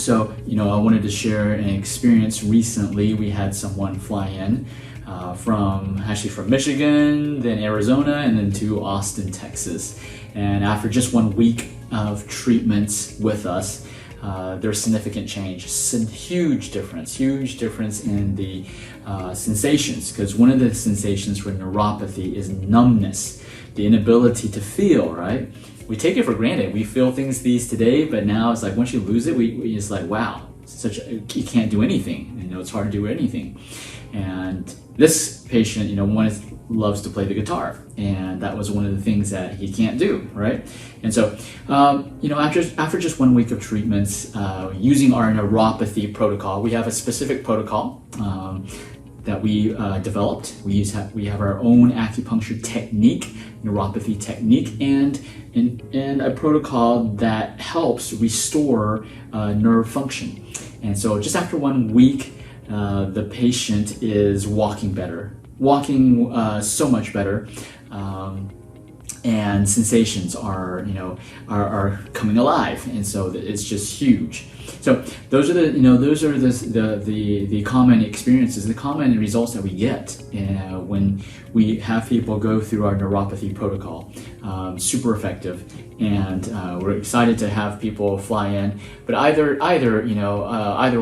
So, I wanted to share an experience recently. We had someone fly in from Michigan, then Arizona, and then to Austin, Texas. And after just 1 week of treatments with us, there's significant change, huge difference in the sensations, because one of the sensations for neuropathy is numbness, the inability to feel, right? We take it for granted. We feel things these today, but now it's like once you lose it, it's like, wow, you can't do anything. It's hard to do anything. And this patient, loves to play the guitar, and that was one of the things that he can't do, right? And so, after just 1 week of treatments, using our neuropathy protocol, we have a specific protocol that we developed. We have our own acupuncture technique, neuropathy technique, and a protocol that helps restore nerve function. And so, just after 1 week, the patient is walking so much better, and sensations are coming alive, and so it's just huge. So those are the common experiences, the common results that we get when we have people go through our neuropathy protocol. Super effective, and we're excited to have people fly in. But either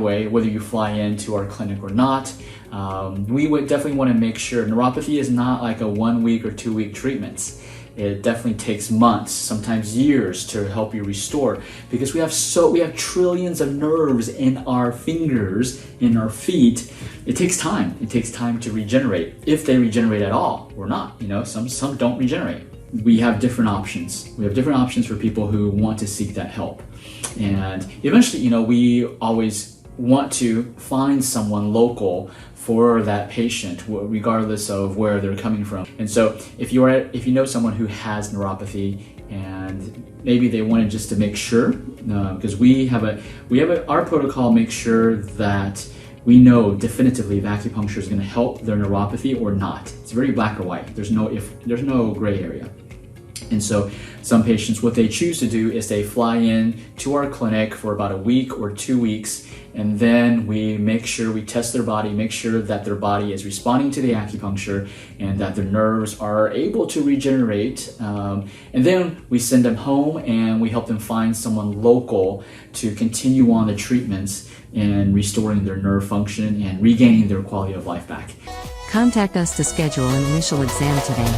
way, whether you fly into our clinic or not, we would definitely want to make sure neuropathy is not like a 1 week or 2 week treatments. It definitely takes months, sometimes years, to help you restore, because we have trillions of nerves in our fingers, in our feet. It takes time. It takes time to regenerate, if they regenerate at all or not. Some don't regenerate. We have different options. We have different options for people who want to seek that help. And eventually, we always want to find someone local for that patient, regardless of where they're coming from. And so if you know someone who has neuropathy, and maybe they wanted just to make sure, because our protocol makes sure that we know definitively if acupuncture is going to help their neuropathy or not. It's very black or white. There's no gray area. And so some patients, what they choose to do is they fly in to our clinic for about a week or 2 weeks, and then we test their body, make sure that their body is responding to the acupuncture and that their nerves are able to regenerate. And then we send them home, and we help them find someone local to continue on the treatments and restoring their nerve function and regaining their quality of life back. Contact us to schedule an initial exam today.